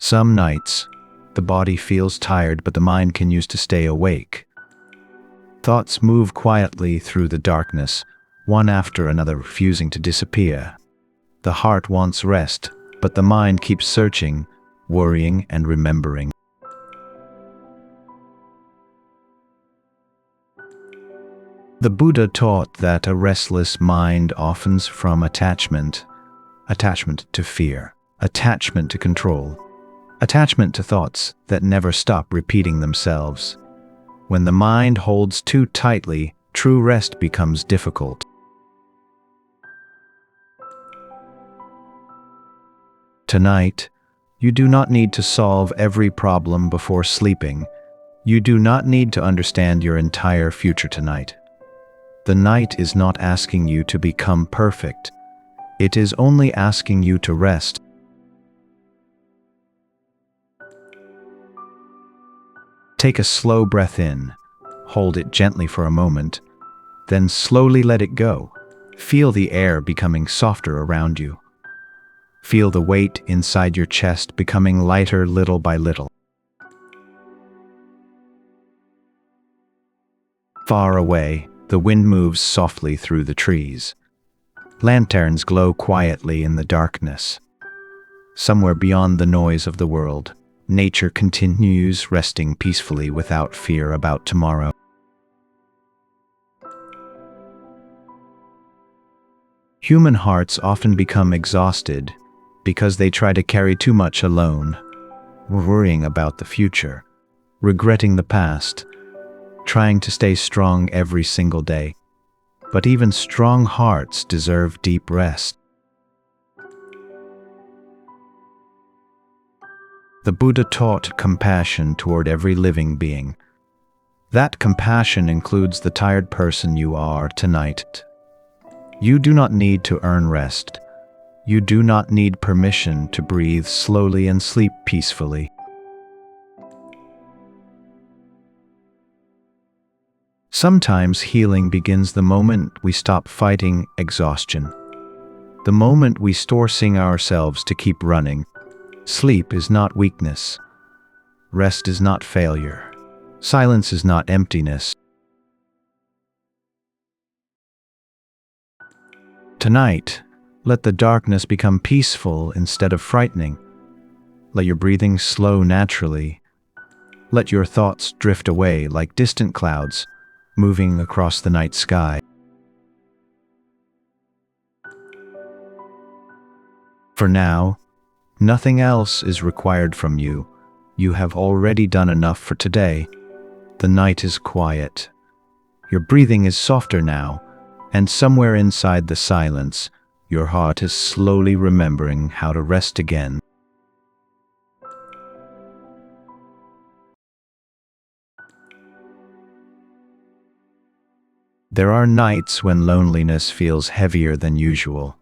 Some nights, the body feels tired, but the mind continues to stay awake. Thoughts move quietly through the darkness, one after another, refusing to disappear. The heart wants rest, but the mind keeps searching, worrying and remembering. The Buddha taught that a restless mind often from attachment to fear, attachment to control, attachment to thoughts that never stop repeating themselves. When the mind holds too tightly, true rest becomes difficult. Tonight, you do not need to solve every problem before sleeping. You do not need to understand your entire future tonight. The night is not asking you to become perfect. It is only asking you to rest. Take a slow breath in, hold it gently for a moment, then slowly let it go. Feel the air becoming softer around you. Feel the weight inside your chest becoming lighter little by little. Far away, the wind moves softly through the trees. Lanterns glow quietly in the darkness. Somewhere beyond the noise of the world, nature continues resting peacefully without fear about tomorrow. Human hearts often become exhausted because they try to carry too much alone, worrying about the future, regretting the past, trying to stay strong every single day. But even strong hearts deserve deep rest. The Buddha taught compassion toward every living being. That compassion includes the tired person you are tonight. You do not need to earn rest. You do not need permission to breathe slowly and sleep peacefully. Sometimes healing begins the moment we stop fighting exhaustion. The moment we stop forcing ourselves to keep running. Sleep is not weakness. Rest is not failure. Silence is not emptiness. Tonight, let the darkness become peaceful instead of frightening. Let your breathing slow naturally. Let your thoughts drift away like distant clouds, moving across the night sky. For now, nothing else is required from you. You have already done enough for today. The night is quiet. Your breathing is softer now, and somewhere inside the silence, your heart is slowly remembering how to rest again. There are nights when loneliness feels heavier than usual.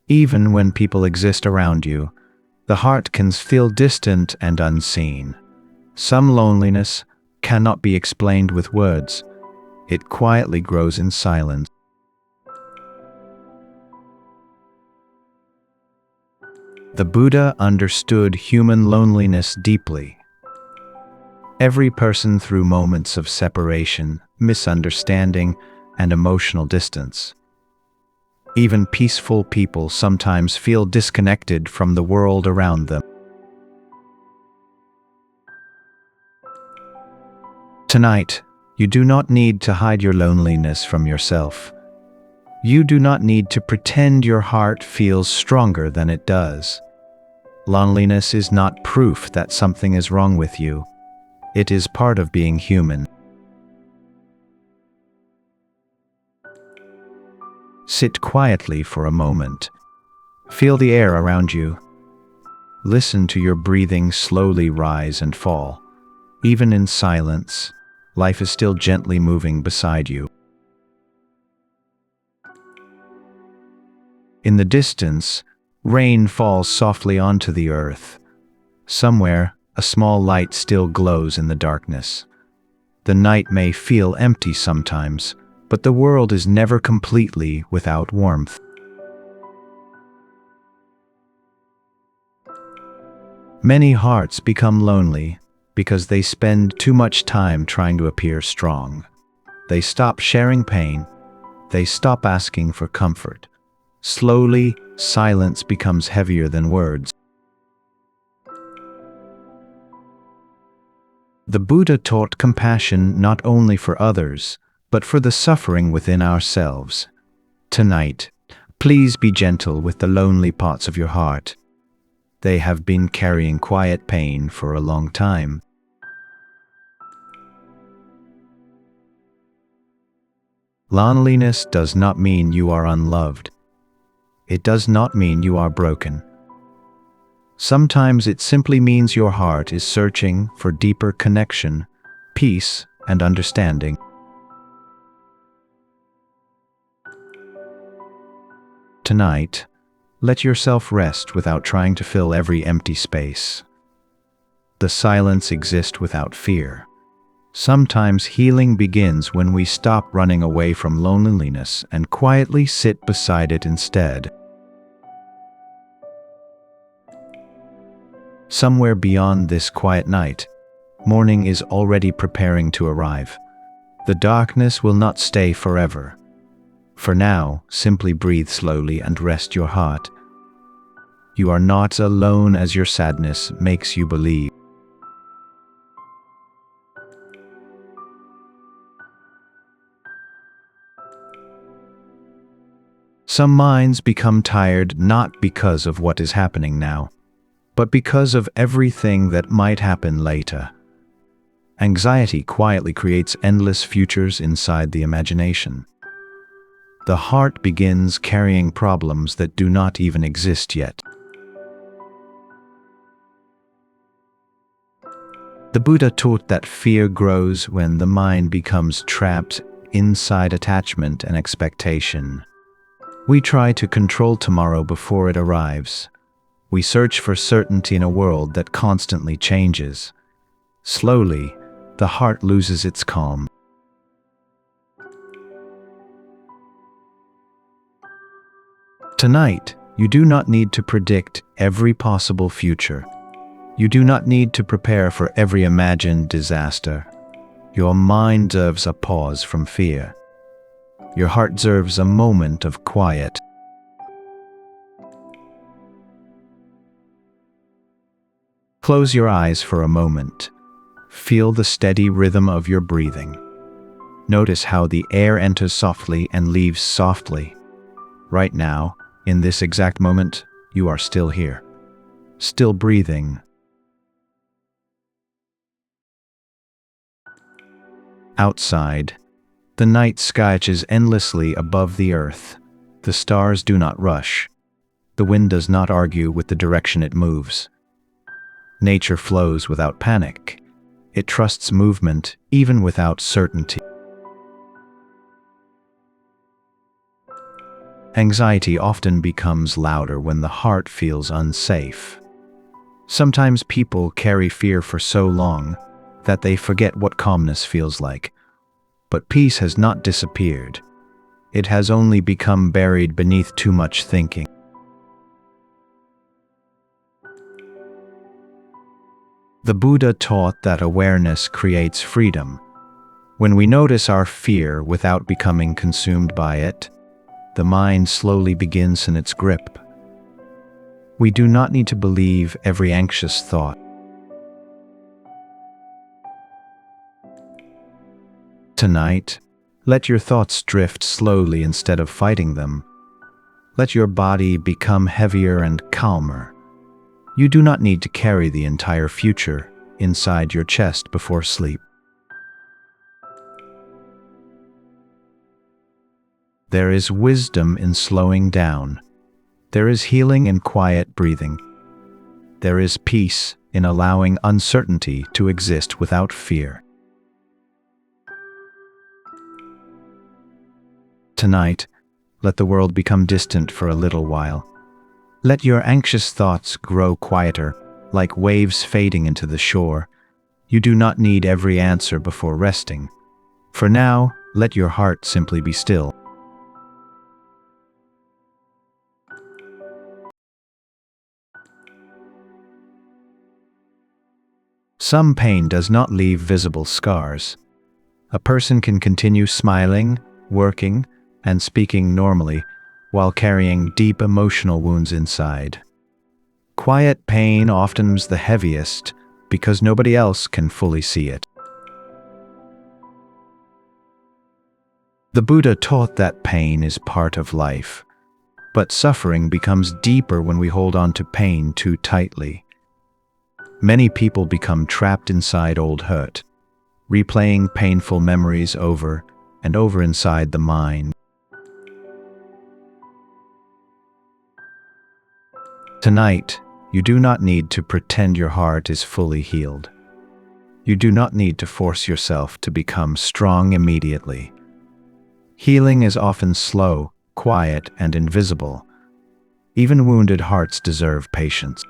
Even when people exist around you, the heart can feel distant and unseen. Some loneliness cannot be explained with words. It quietly grows in silence. The Buddha understood human loneliness deeply. Every person through moments of separation, misunderstanding, and emotional distance. Even peaceful people sometimes feel disconnected from the world around them. Tonight, you do not need to hide your loneliness from yourself. You do not need to pretend your heart feels stronger than it does. Loneliness is not proof that something is wrong with you. It is part of being human. Sit quietly for a moment. Feel the air around you. Listen to your breathing slowly rise and fall. Even in silence, life is still gently moving beside you. In the distance, rain falls softly onto the earth. Somewhere, a small light still glows in the darkness. The night may feel empty sometimes, but the world is never completely without warmth. Many hearts become lonely because they spend too much time trying to appear strong. They stop sharing pain. They stop asking for comfort. Slowly, silence becomes heavier than words. The Buddha taught compassion not only for others, but for the suffering within ourselves. Tonight, please be gentle with the lonely parts of your heart. They have been carrying quiet pain for a long time. Loneliness does not mean you are unloved. It does not mean you are broken. Sometimes it simply means your heart is searching for deeper connection, peace, and understanding. Tonight, let yourself rest without trying to fill every empty space. The silence exists without fear. Sometimes healing begins when we stop running away from loneliness and quietly sit beside it instead. Somewhere beyond this quiet night, morning is already preparing to arrive. The darkness will not stay forever. For now, simply breathe slowly and rest your heart. You are not alone as your sadness makes you believe. Some minds become tired not because of what is happening now, but because of everything that might happen later. Anxiety quietly creates endless futures inside the imagination. The heart begins carrying problems that do not even exist yet. The Buddha taught that fear grows when the mind becomes trapped inside attachment and expectation. We try to control tomorrow before it arrives. We search for certainty in a world that constantly changes. Slowly, the heart loses its calm. Tonight, you do not need to predict every possible future. You do not need to prepare for every imagined disaster. Your mind deserves a pause from fear. Your heart deserves a moment of quiet. Close your eyes for a moment. Feel the steady rhythm of your breathing. Notice how the air enters softly and leaves softly. Right now, in this exact moment, you are still here, still breathing. Outside, the night skyches endlessly above the earth. The stars do not rush. The wind does not argue with the direction it moves. Nature flows without panic. It trusts movement even without certainty. Anxiety often becomes louder when the heart feels unsafe. Sometimes people carry fear for so long that they forget what calmness feels like. But peace has not disappeared. It has only become buried beneath too much thinking. The Buddha taught that awareness creates freedom. When we notice our fear without becoming consumed by it, the mind slowly begins in its grip. We do not need to believe every anxious thought. Tonight, let your thoughts drift slowly instead of fighting them. Let your body become heavier and calmer. You do not need to carry the entire future inside your chest before sleep. There is wisdom in slowing down. There is healing in quiet breathing. There is peace in allowing uncertainty to exist without fear. Tonight, let the world become distant for a little while. Let your anxious thoughts grow quieter, like waves fading into the shore. You do not need every answer before resting. For now, let your heart simply be still. Some pain does not leave visible scars. A person can continue smiling, working, and speaking normally while carrying deep emotional wounds inside. Quiet pain often is the heaviest because nobody else can fully see it. The Buddha taught that pain is part of life, but suffering becomes deeper when we hold on to pain too tightly. Many people become trapped inside old hurt, replaying painful memories over and over inside the mind. Tonight, you do not need to pretend your heart is fully healed. You do not need to force yourself to become strong immediately. Healing is often slow, quiet, and invisible. Even wounded hearts deserve patience.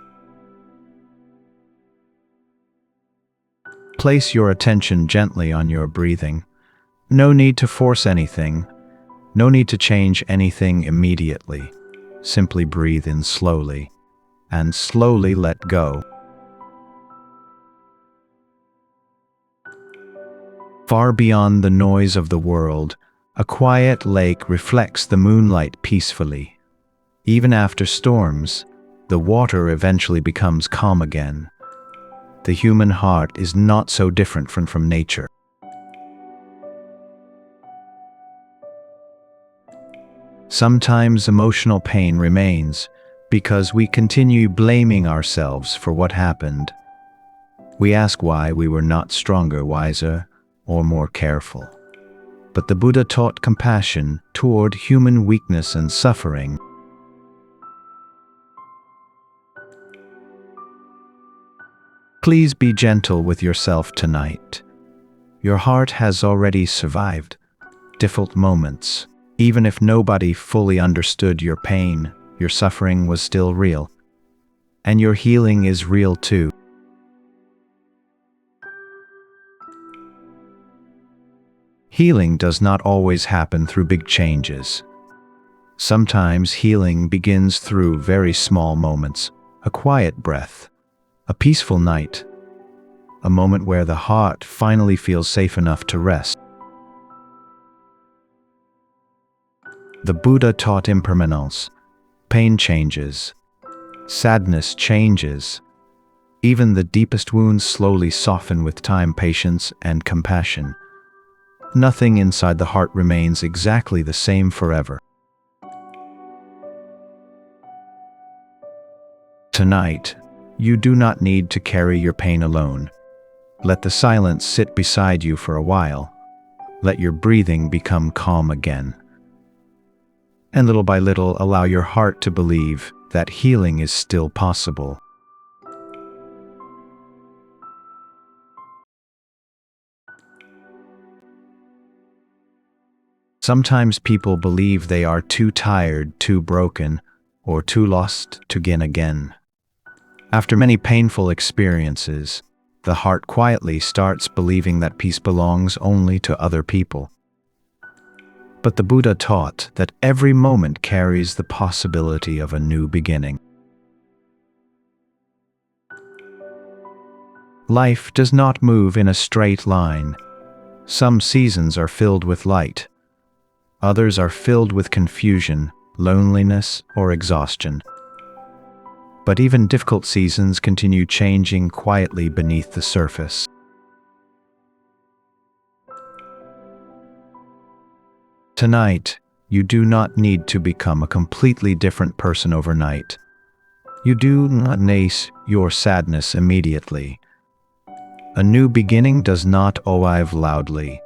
Place your attention gently on your breathing. No need to force anything. No need to change anything immediately. Simply breathe in slowly, and slowly let go. Far beyond the noise of the world, a quiet lake reflects the moonlight peacefully. Even after storms, the water eventually becomes calm again. The human heart is not so different from nature. Sometimes emotional pain remains because we continue blaming ourselves for what happened. We ask why we were not stronger, wiser, or more careful. But the Buddha taught compassion toward human weakness and suffering. Please be gentle with yourself tonight. Your heart has already survived difficult moments. Even if nobody fully understood your pain, your suffering was still real. And your healing is real too. Healing does not always happen through big changes. Sometimes healing begins through very small moments, a quiet breath, a peaceful night, a moment where the heart finally feels safe enough to rest. The Buddha taught impermanence. Pain changes. Sadness changes. Even the deepest wounds slowly soften with time, patience, and compassion. Nothing inside the heart remains exactly the same forever. Tonight, you do not need to carry your pain alone. Let the silence sit beside you for a while. Let your breathing become calm again. And little by little, allow your heart to believe that healing is still possible. Sometimes people believe they are too tired, too broken, or too lost to begin again. After many painful experiences, the heart quietly starts believing that peace belongs only to other people. But the Buddha taught that every moment carries the possibility of a new beginning. Life does not move in a straight line. Some seasons are filled with light. Others are filled with confusion, loneliness, or exhaustion. But even difficult seasons continue changing quietly beneath the surface. Tonight, you do not need to become a completely different person overnight. You do not face your sadness immediately. A new beginning does not arrive loudly.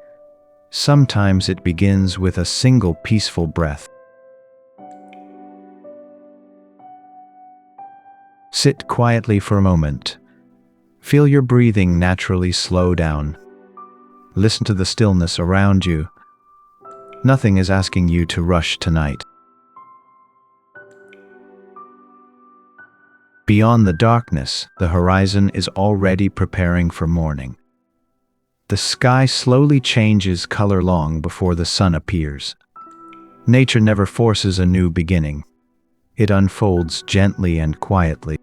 Sometimes it begins with a single peaceful breath. Sit quietly for a moment. Feel your breathing naturally slow down. Listen to the stillness around you. Nothing is asking you to rush tonight. Beyond the darkness, the horizon is already preparing for morning. The sky slowly changes color long before the sun appears. Nature never forces a new beginning. It unfolds gently and quietly.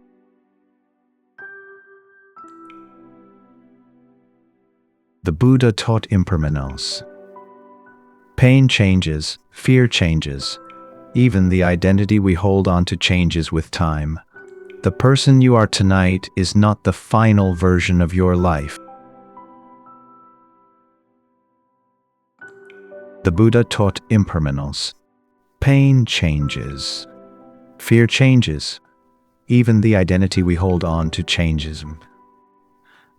The Buddha taught impermanence. Pain changes, fear changes. Even the identity we hold on to changes with time. The person you are tonight is not the final version of your life. The Buddha taught impermanence. Pain changes. Fear changes. Even the identity we hold on to changes.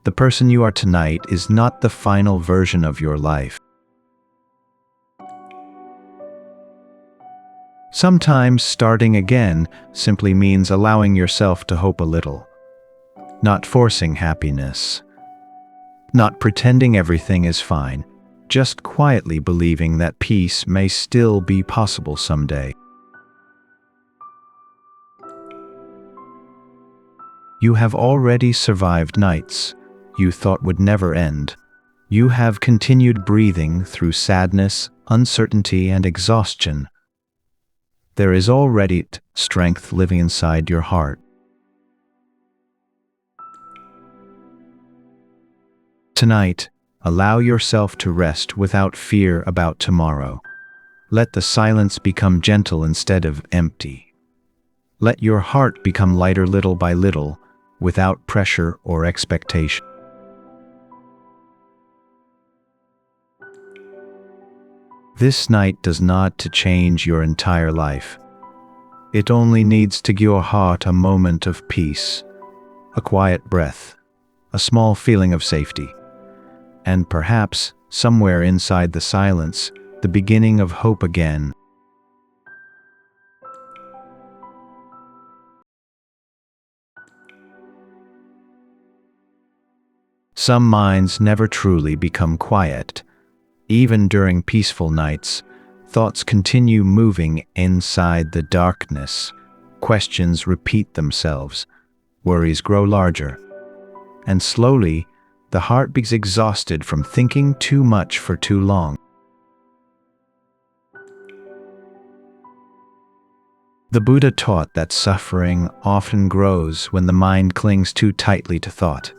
The person you are tonight is not the final version of your life. Sometimes starting again simply means allowing yourself to hope a little, not forcing happiness, not pretending everything is fine, just quietly believing that peace may still be possible someday. You have already survived nights you thought would never end. You have continued breathing through sadness, uncertainty, and exhaustion. There is already strength living inside your heart. Tonight, allow yourself to rest without fear about tomorrow. Let the silence become gentle instead of empty. Let your heart become lighter little by little, without pressure or expectation. This night does not to change your entire life. It only needs to give your heart a moment of peace, a quiet breath, a small feeling of safety, and perhaps, somewhere inside the silence, the beginning of hope again. Some minds never truly become quiet. Even during peaceful nights, thoughts continue moving inside the darkness. Questions repeat themselves. Worries grow larger. And slowly, the heart becomes exhausted from thinking too much for too long. The Buddha taught that suffering often grows when the mind clings too tightly to thought.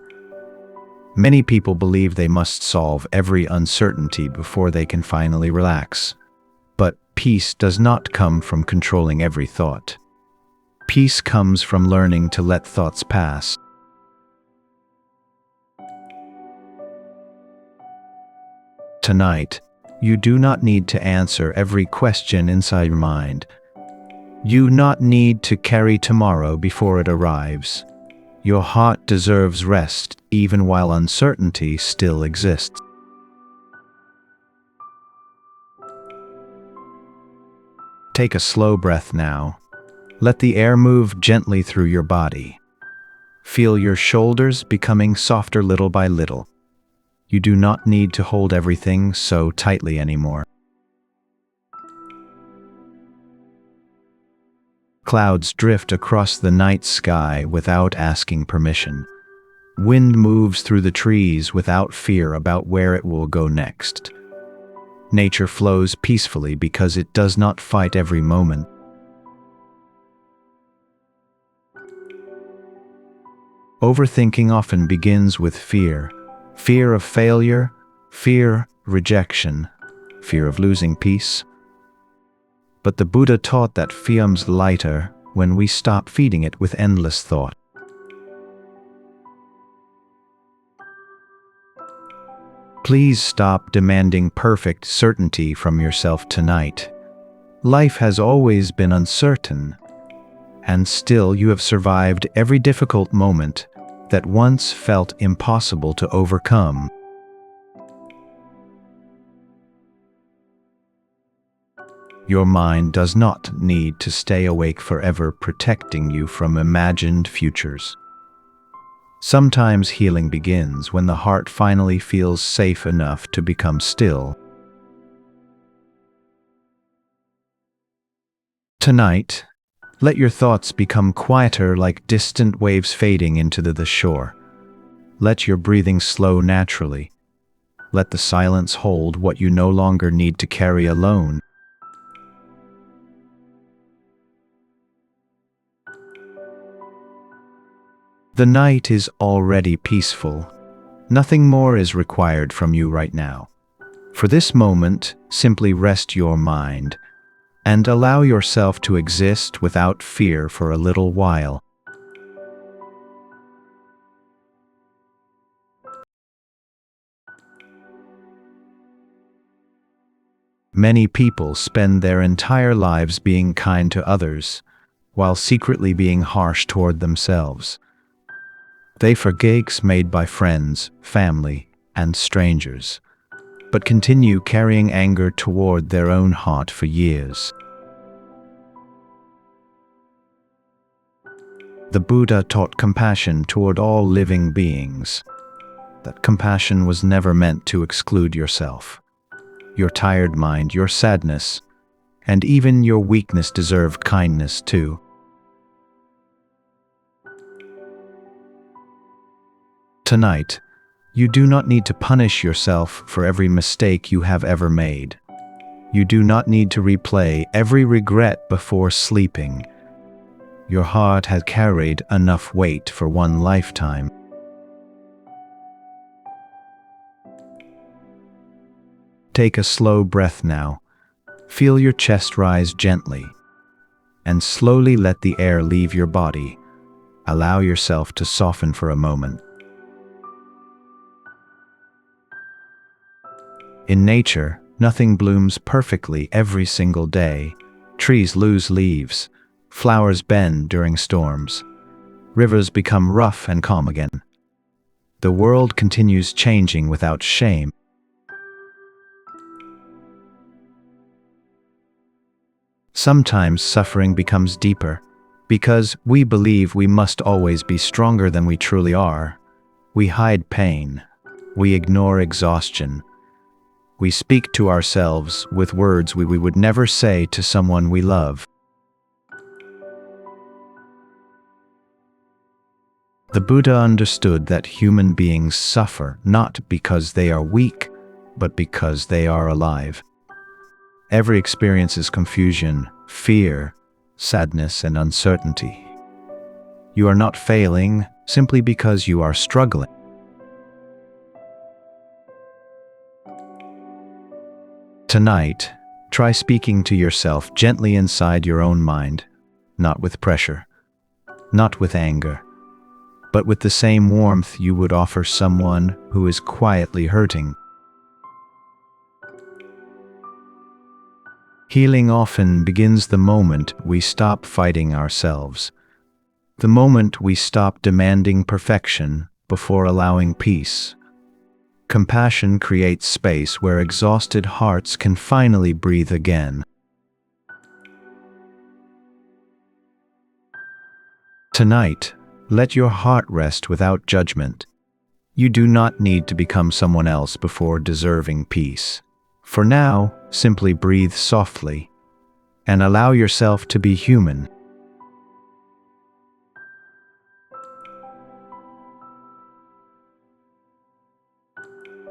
Many people believe they must solve every uncertainty before they can finally relax. But peace does not come from controlling every thought. Peace comes from learning to let thoughts pass. Tonight, you do not need to answer every question inside your mind. You do not need to carry tomorrow before it arrives. Your heart deserves rest even while uncertainty still exists. Take a slow breath now. Let the air move gently through your body. Feel your shoulders becoming softer little by little. You do not need to hold everything so tightly anymore. Clouds drift across the night sky without asking permission. Wind moves through the trees without fear about where it will go next. Nature flows peacefully because it does not fight every moment. Overthinking often begins with fear. Fear of failure, fear, rejection, fear of losing peace. But the Buddha taught that fear becomes lighter when we stop feeding it with endless thought. Please stop demanding perfect certainty from yourself tonight. Life has always been uncertain, and still you have survived every difficult moment that once felt impossible to overcome. Your mind does not need to stay awake forever, protecting you from imagined futures. Sometimes healing begins when the heart finally feels safe enough to become still. Tonight, let your thoughts become quieter like distant waves fading into the shore. Let your breathing slow naturally. Let the silence hold what you no longer need to carry alone. The night is already peaceful. Nothing more is required from you right now. For this moment, simply rest your mind and allow yourself to exist without fear for a little while. Many people spend their entire lives being kind to others, while secretly being harsh toward themselves. They forget made by friends, family, and strangers, but continue carrying anger toward their own heart for years. The Buddha taught compassion toward all living beings. That compassion was never meant to exclude yourself. Your tired mind, your sadness, and even your weakness deserve kindness too. Tonight, you do not need to punish yourself for every mistake you have ever made. You do not need to replay every regret before sleeping. Your heart has carried enough weight for one lifetime. Take a slow breath now. Feel your chest rise gently, and slowly let the air leave your body. Allow yourself to soften for a moment. In nature, nothing blooms perfectly every single day. Trees lose leaves, flowers bend during storms, rivers become rough and calm again. The world continues changing without shame. Sometimes suffering becomes deeper because we believe we must always be stronger than we truly are. We hide pain. We ignore exhaustion. We speak to ourselves with words we would never say to someone we love. The Buddha understood that human beings suffer not because they are weak, but because they are alive. Every experience is confusion, fear, sadness, and uncertainty. You are not failing simply because you are struggling. Tonight, try speaking to yourself gently inside your own mind, not with pressure, not with anger, but with the same warmth you would offer someone who is quietly hurting. Healing often begins the moment we stop fighting ourselves, the moment we stop demanding perfection before allowing peace. Compassion creates space where exhausted hearts can finally breathe again. Tonight, let your heart rest without judgment. You do not need to become someone else before deserving peace. For now, simply breathe softly and allow yourself to be human.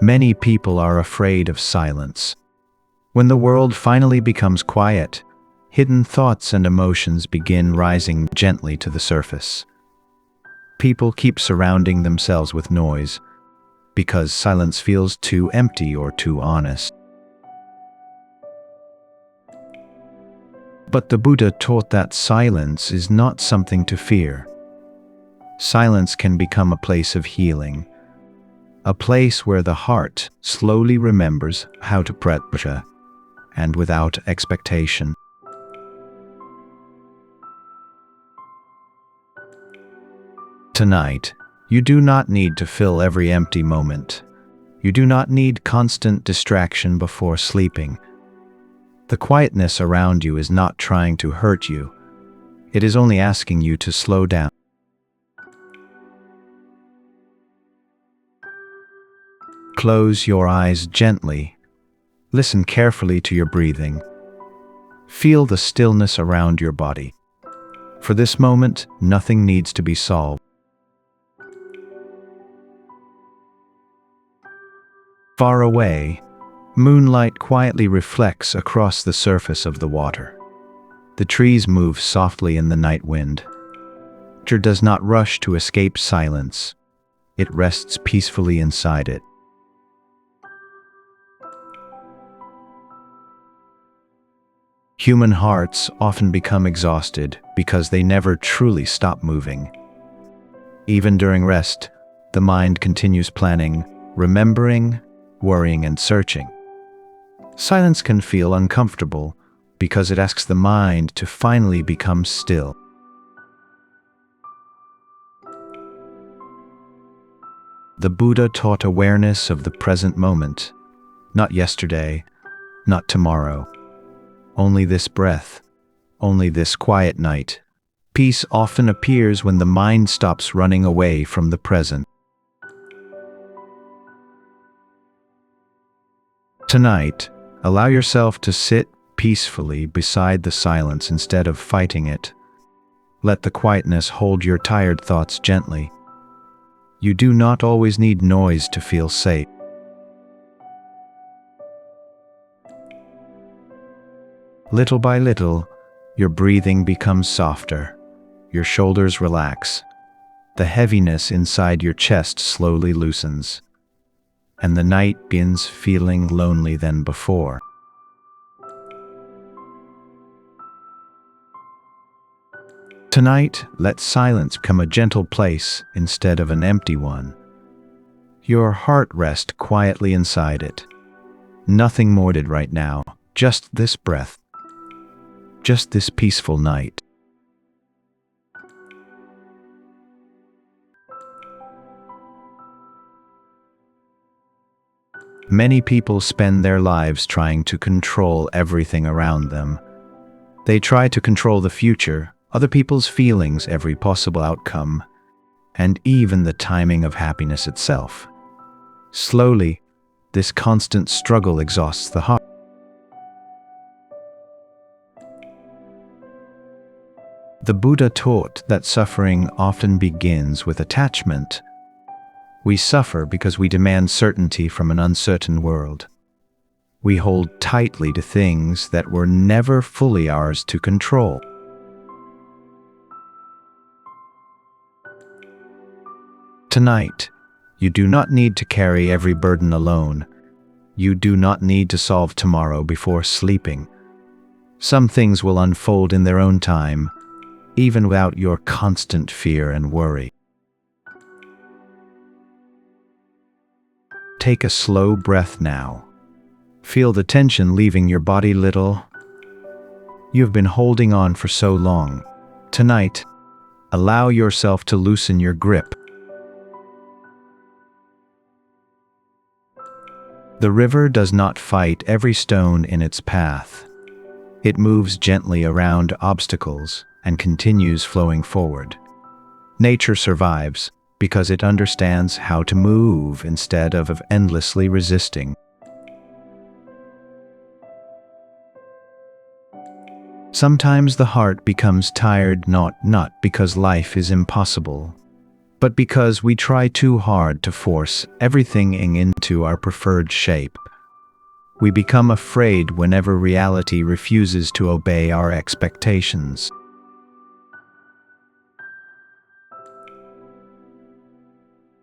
Many people are afraid of silence. When the world finally becomes quiet, hidden thoughts and emotions begin rising gently to the surface. People keep surrounding themselves with noise because silence feels too empty or too honest. But the Buddha taught that silence is not something to fear. Silence can become a place of healing, a place where the heart slowly remembers how to practice and without expectation. Tonight, you do not need to fill every empty moment. You do not need constant distraction before sleeping. The quietness around you is not trying to hurt you. It is only asking you to slow down. Close your eyes gently. Listen carefully to your breathing. Feel the stillness around your body. For this moment, nothing needs to be solved. Far away, moonlight quietly reflects across the surface of the water. The trees move softly in the night wind. Nature does not rush to escape silence. it rests peacefully inside it. Human hearts often become exhausted because they never truly stop moving. Even during rest, the mind continues planning, remembering, worrying, and searching. Silence can feel uncomfortable because it asks the mind to finally become still. The Buddha taught awareness of the present moment, not yesterday, not tomorrow. Only this breath, only this quiet night. Peace often appears when the mind stops running away from the present. Tonight, allow yourself to sit peacefully beside the silence instead of fighting it. Let the quietness hold your tired thoughts gently. You do not always need noise to feel safe. Little by little, your breathing becomes softer. Your shoulders relax. The heaviness inside your chest slowly loosens. And the night begins feeling lonely than before. Tonight, let silence become a gentle place instead of an empty one. Your heart rests quietly inside it. Nothing more needed right now, just this breath. Just this peaceful night. Many people spend their lives trying to control everything around them. They try to control the future, other people's feelings, every possible outcome, and even the timing of happiness itself. Slowly, this constant struggle exhausts the heart. The Buddha taught that suffering often begins with attachment. We suffer because we demand certainty from an uncertain world. We hold tightly to things that were never fully ours to control. Tonight, you do not need to carry every burden alone. You do not need to solve tomorrow before sleeping. Some things will unfold in their own time, even without your constant fear and worry. Take a slow breath now. Feel the tension leaving your body little. You've been holding on for so long. Tonight, allow yourself to loosen your grip. The river does not fight every stone in its path. It moves gently around obstacles and continues flowing forward. Nature survives because it understands how to move instead of endlessly resisting. Sometimes the heart becomes tired not because life is impossible, but because we try too hard to force everything into our preferred shape. We become afraid whenever reality refuses to obey our expectations.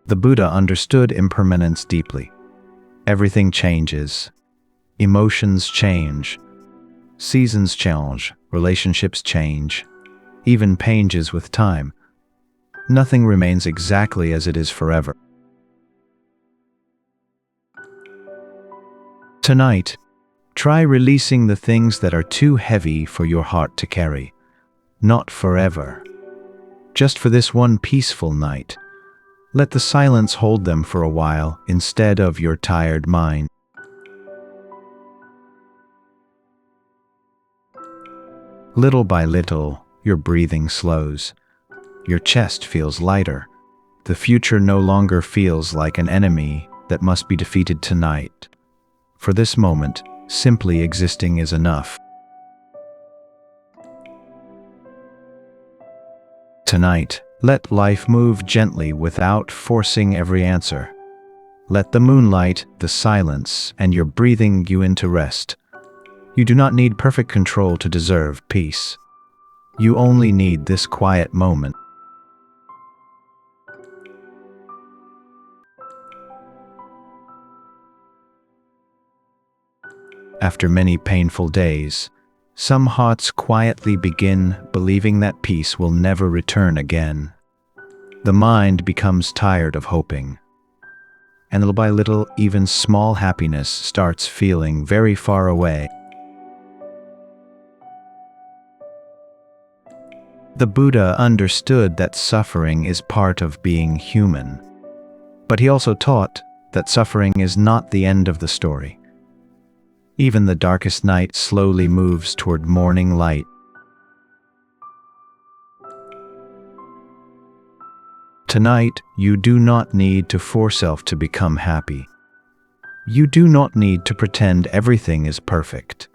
The Buddha understood impermanence deeply. Everything changes. Emotions change. Seasons change. Relationships change. Even pain changes with time. Nothing remains exactly as it is forever. Tonight, try releasing the things that are too heavy for your heart to carry. Not forever. Just for this one peaceful night. Let the silence hold them for a while instead of your tired mind. Little by little, your breathing slows. Your chest feels lighter. The future no longer feels like an enemy that must be defeated tonight. For this moment, simply existing is enough. Tonight, let life move gently without forcing every answer. Let the moonlight, the silence, and your breathing you into rest. You do not need perfect control to deserve peace. You only need this quiet moment. After many painful days, some hearts quietly begin believing that peace will never return again. The mind becomes tired of hoping, and little by little, even small happiness starts feeling very far away. The Buddha understood that suffering is part of being human, but he also taught that suffering is not the end of the story. Even the darkest night slowly moves toward morning light. Tonight, you do not need to force yourself to become happy. You do not need to pretend everything is perfect.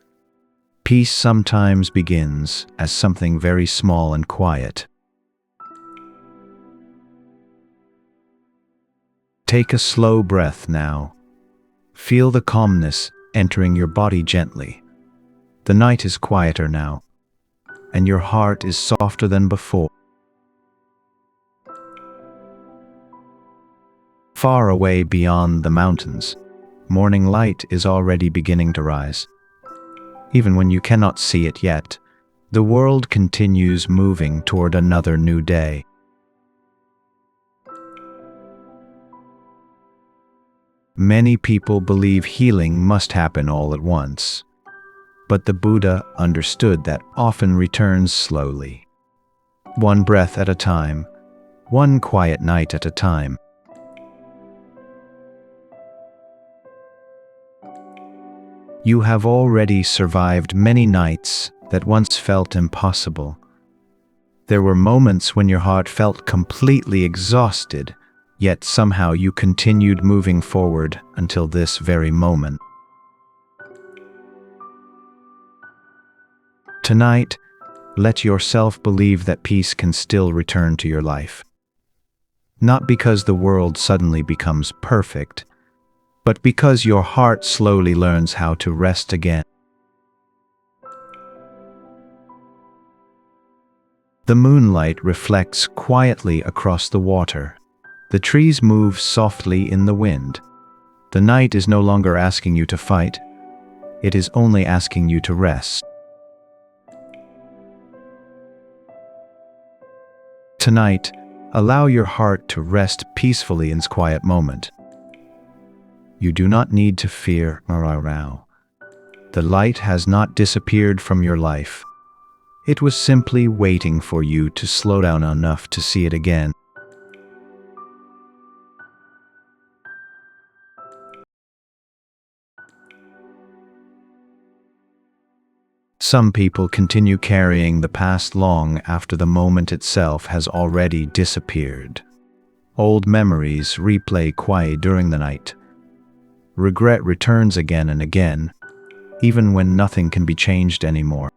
Peace sometimes begins as something very small and quiet. Take a slow breath now. Feel the calmness entering your body gently. The night is quieter now, and your heart is softer than before. Far away beyond the mountains, morning light is already beginning to rise. Even when you cannot see it yet, the world continues moving toward another new day. Many people believe healing must happen all at once, but the Buddha understood that often returns slowly. One breath at a time, one quiet night at a time. You have already survived many nights that once felt impossible. There were moments when your heart felt completely exhausted, yet somehow you continued moving forward until this very moment. Tonight, let yourself believe that peace can still return to your life. Not because the world suddenly becomes perfect, but because your heart slowly learns how to rest again. The moonlight reflects quietly across the water. The trees move softly in the wind. The night is no longer asking you to fight. It is only asking you to rest. Tonight, allow your heart to rest peacefully in this quiet moment. You do not need to fear Mararao. The light has not disappeared from your life. It was simply waiting for you to slow down enough to see it again. Some people continue carrying the past long after the moment itself has already disappeared. Old memories replay quietly during the night. Regret returns again and again, even when nothing can be changed anymore.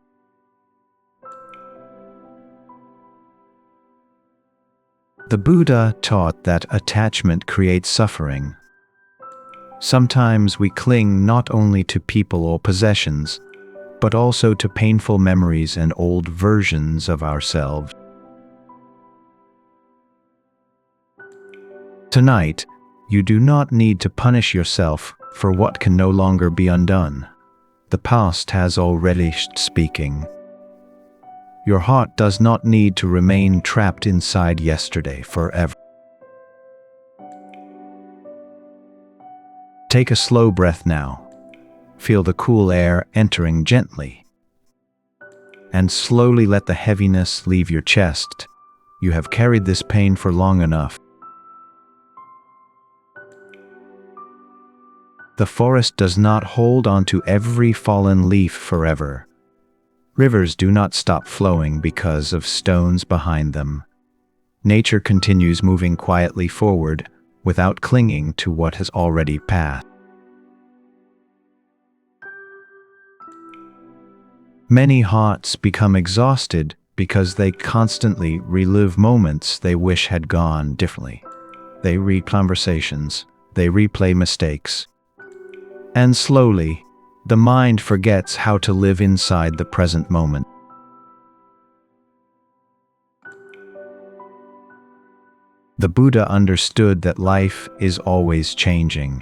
The Buddha taught that attachment creates suffering. Sometimes we cling not only to people or possessions, but also to painful memories and old versions of ourselves. Tonight, you do not need to punish yourself for what can no longer be undone. The past has already speaking. Your heart does not need to remain trapped inside yesterday forever. Take a slow breath now. Feel the cool air entering gently. And slowly let the heaviness leave your chest. You have carried this pain for long enough. The forest does not hold on to every fallen leaf forever. Rivers do not stop flowing because of stones behind them. Nature continues moving quietly forward without clinging to what has already passed. Many hearts become exhausted because they constantly relive moments they wish had gone differently. They read conversations, they replay mistakes, and slowly, the mind forgets how to live inside the present moment. The Buddha understood that life is always changing.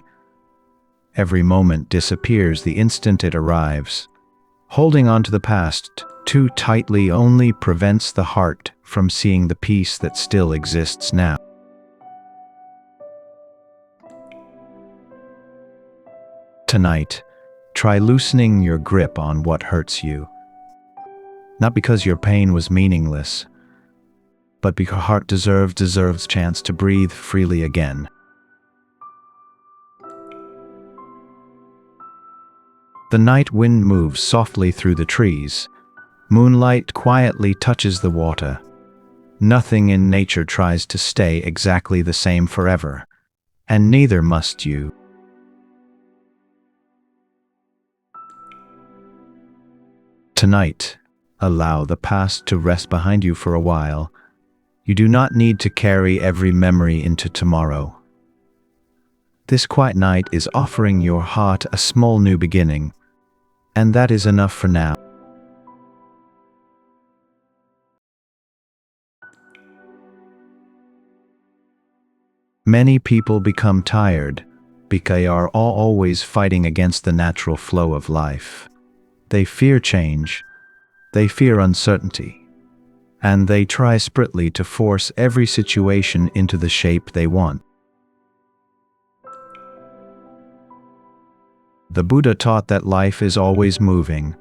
Every moment disappears the instant it arrives. Holding on to the past too tightly only prevents the heart from seeing the peace that still exists now. Tonight, try loosening your grip on what hurts you. Not because your pain was meaningless, but because your heart deserves chance to breathe freely again. The night wind moves softly through the trees. Moonlight quietly touches the water. Nothing in nature tries to stay exactly the same forever, and neither must you. Tonight, allow the past to rest behind you for a while. You do not need to carry every memory into tomorrow. This quiet night is offering your heart a small new beginning, and that is enough for now. Many people become tired because they are always fighting against the natural flow of life. They fear change, they fear uncertainty, and they try desperately to force every situation into the shape they want. The Buddha taught that life is always moving.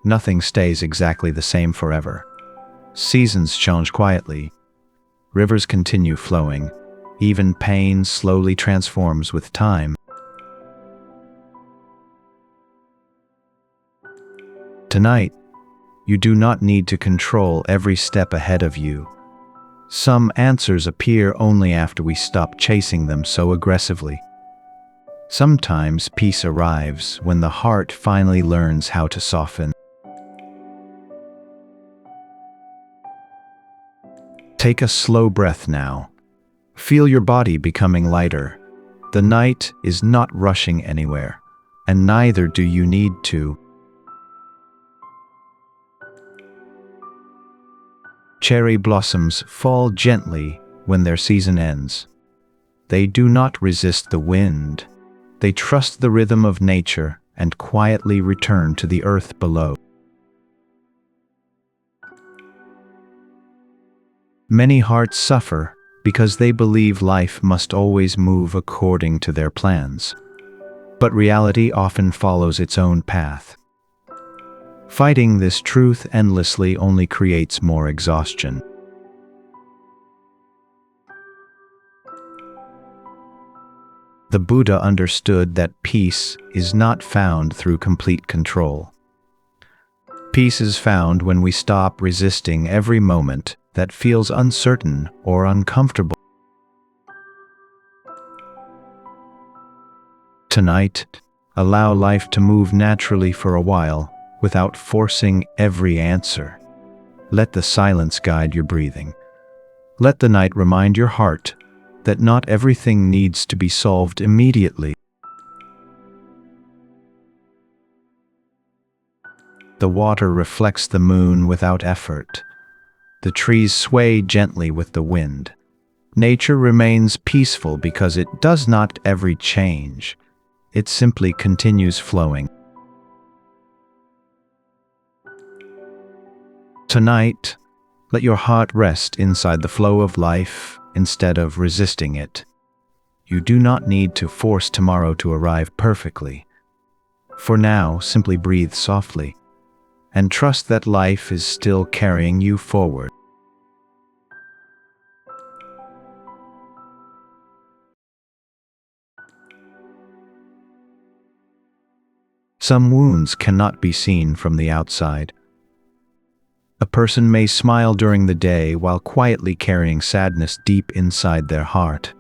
Nothing stays exactly the same forever. Seasons change quietly. Rivers continue flowing. Even pain slowly transforms with time. Tonight, you do not need to control every step ahead of you. Some answers appear only after we stop chasing them so aggressively. Sometimes peace arrives when the heart finally learns how to soften. Take a slow breath now. Feel your body becoming lighter. The night is not rushing anywhere, and neither do you need to. Cherry blossoms fall gently when their season ends. They do not resist the wind. They trust the rhythm of nature and quietly return to the earth below. Many hearts suffer because they believe life must always move according to their plans. But reality often follows its own path. Fighting this truth endlessly only creates more exhaustion. The Buddha understood that peace is not found through complete control. Peace is found when we stop resisting every moment that feels uncertain or uncomfortable. Tonight, allow life to move naturally for a while without forcing every answer. Let the silence guide your breathing. Let the night remind your heart that not everything needs to be solved immediately. The water reflects the moon without effort. The trees sway gently with the wind. Nature remains peaceful because it does not ever change. It simply continues flowing. Tonight, let your heart rest inside the flow of life instead of resisting it. You do not need to force tomorrow to arrive perfectly. For now, simply breathe softly and trust that life is still carrying you forward. Some wounds cannot be seen from the outside. A person may smile during the day while quietly carrying sadness deep inside their heart.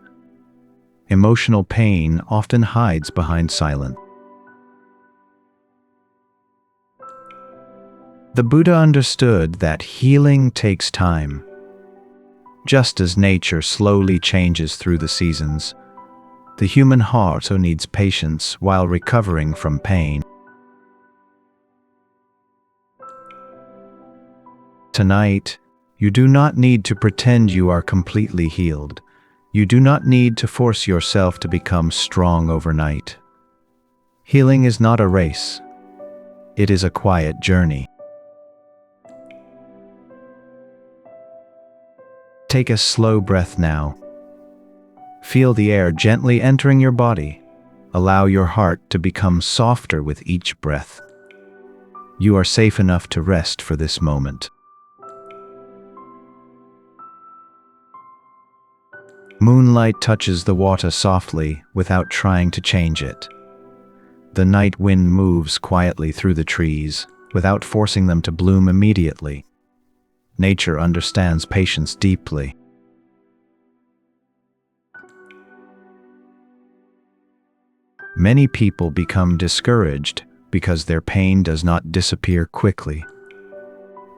Emotional pain often hides behind silence. The Buddha understood that healing takes time. Just as nature slowly changes through the seasons, the human heart also needs patience while recovering from pain. Tonight, you do not need to pretend you are completely healed. You do not need to force yourself to become strong overnight. Healing is not a race. It is a quiet journey. Take a slow breath now. Feel the air gently entering your body. Allow your heart to become softer with each breath. You are safe enough to rest for this moment. Moonlight touches the water softly without trying to change it. The night wind moves quietly through the trees without forcing them to bloom immediately. Nature understands patience deeply. Many people become discouraged because their pain does not disappear quickly.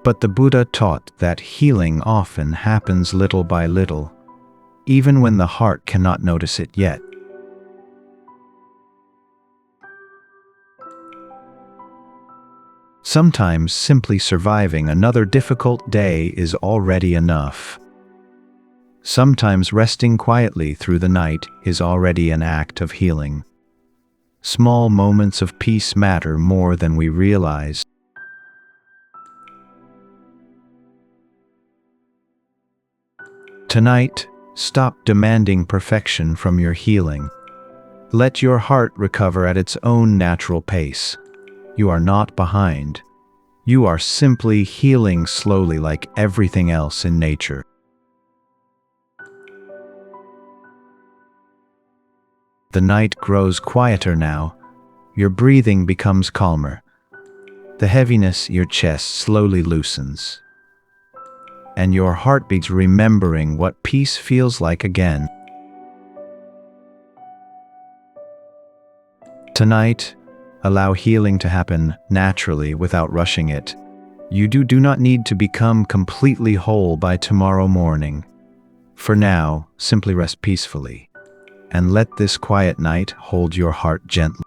But the Buddha taught that healing often happens little by little, even when the heart cannot notice it yet. Sometimes simply surviving another difficult day is already enough. Sometimes resting quietly through the night is already an act of healing. Small moments of peace matter more than we realize. Tonight, stop demanding perfection from your healing. Let your heart recover at its own natural pace. You are not behind. You are simply healing slowly like everything else in nature. The night grows quieter now. Your breathing becomes calmer. The heaviness in your chest slowly loosens. And your heart beats remembering what peace feels like again. Tonight, allow healing to happen naturally without rushing it. You do not need to become completely whole by tomorrow morning. For now, simply rest peacefully, and let this quiet night hold your heart gently.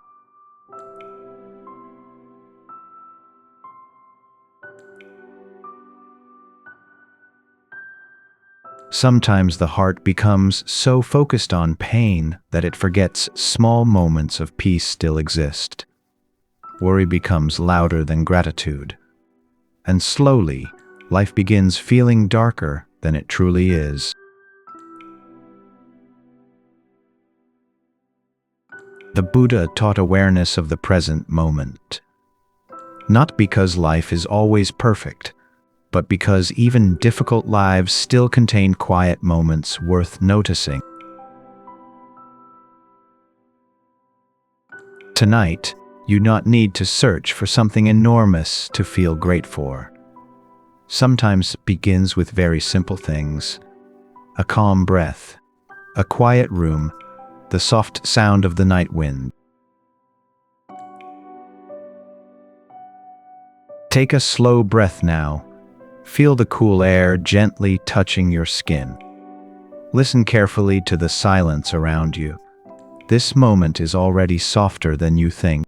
Sometimes the heart becomes so focused on pain that it forgets small moments of peace still exist. Worry becomes louder than gratitude. And slowly, life begins feeling darker than it truly is. The Buddha taught awareness of the present moment. Not because life is always perfect, but because even difficult lives still contain quiet moments worth noticing. Tonight, you do not need to search for something enormous to feel grateful for. Sometimes it begins with very simple things: a calm breath, a quiet room, the soft sound of the night wind. Take a slow breath now. Feel the cool air gently touching your skin. Listen carefully to the silence around you. This moment is already softer than you think.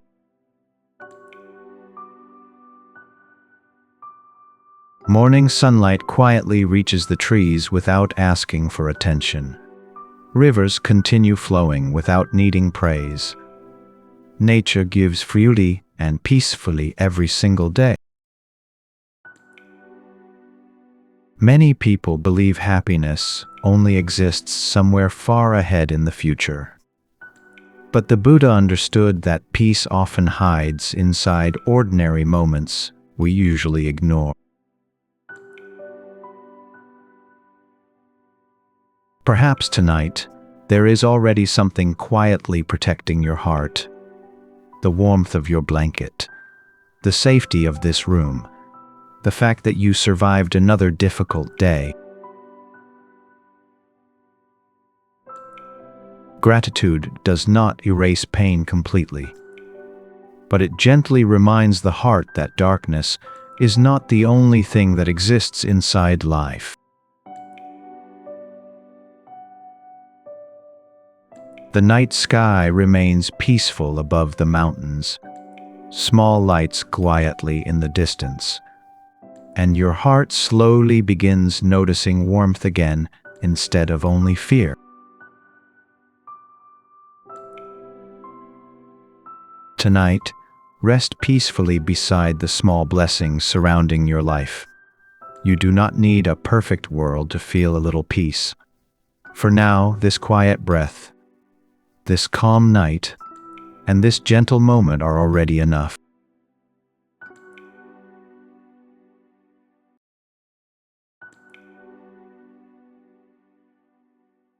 Morning sunlight quietly reaches the trees without asking for attention. Rivers continue flowing without needing praise. Nature gives freely and peacefully every single day. Many people believe happiness only exists somewhere far ahead in the future. But the Buddha understood that peace often hides inside ordinary moments we usually ignore. Perhaps tonight, there is already something quietly protecting your heart. The warmth of your blanket, the safety of this room, the fact that you survived another difficult day. Gratitude does not erase pain completely, but it gently reminds the heart that darkness is not the only thing that exists inside life. The night sky remains peaceful above the mountains. Small lights quietly in the distance, and your heart slowly begins noticing warmth again instead of only fear. Tonight, rest peacefully beside the small blessings surrounding your life. You do not need a perfect world to feel a little peace. For now, this quiet breath, this calm night, and this gentle moment are already enough.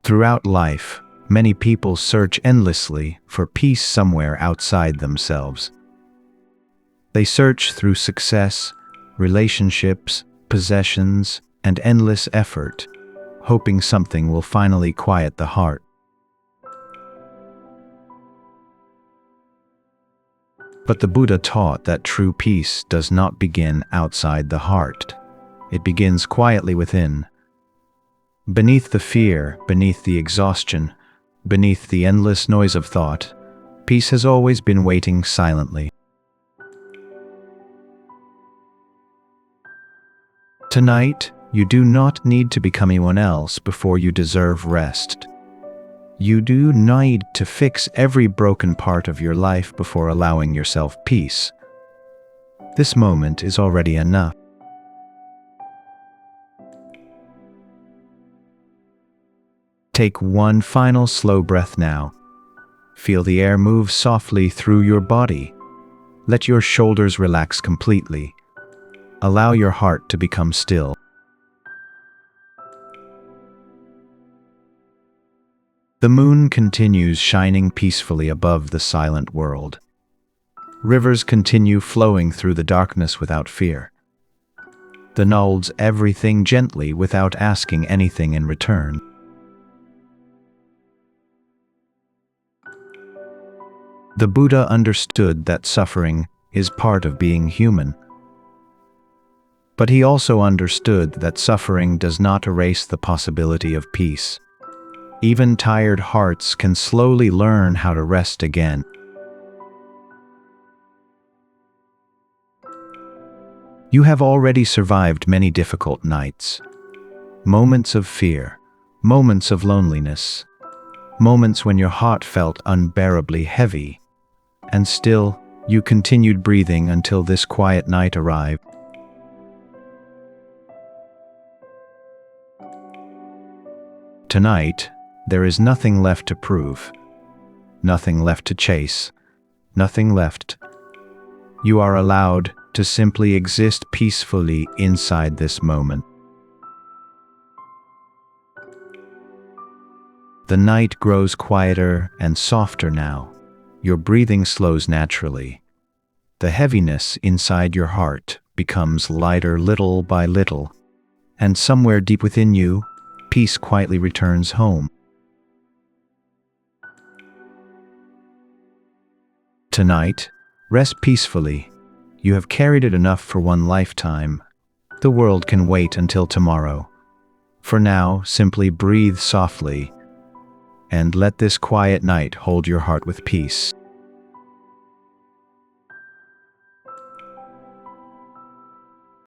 Throughout life, many people search endlessly for peace somewhere outside themselves. They search through success, relationships, possessions, and endless effort, hoping something will finally quiet the heart. But the Buddha taught that true peace does not begin outside the heart. It begins quietly within. Beneath the fear, beneath the exhaustion, beneath the endless noise of thought, peace has always been waiting silently. Tonight, you do not need to become anyone else before you deserve rest. You do need to fix every broken part of your life before allowing yourself peace. This moment is already enough. Take one final slow breath now. Feel the air move softly through your body. Let your shoulders relax completely. Allow your heart to become still. The moon continues shining peacefully above the silent world. Rivers continue flowing through the darkness without fear. The nulls everything gently without asking anything in return. The Buddha understood that suffering is part of being human. But he also understood that suffering does not erase the possibility of peace. Even tired hearts can slowly learn how to rest again. You have already survived many difficult nights. Moments of fear, moments of loneliness, moments when your heart felt unbearably heavy. And still, you continued breathing until this quiet night arrived. Tonight, there is nothing left to prove, nothing left to chase, nothing left. You are allowed to simply exist peacefully inside this moment. The night grows quieter and softer now. Your breathing slows naturally. The heaviness inside your heart becomes lighter little by little, and somewhere deep within you, peace quietly returns home. Tonight, rest peacefully. You have carried it enough for one lifetime. The world can wait until tomorrow. For now, simply breathe softly and let this quiet night hold your heart with peace.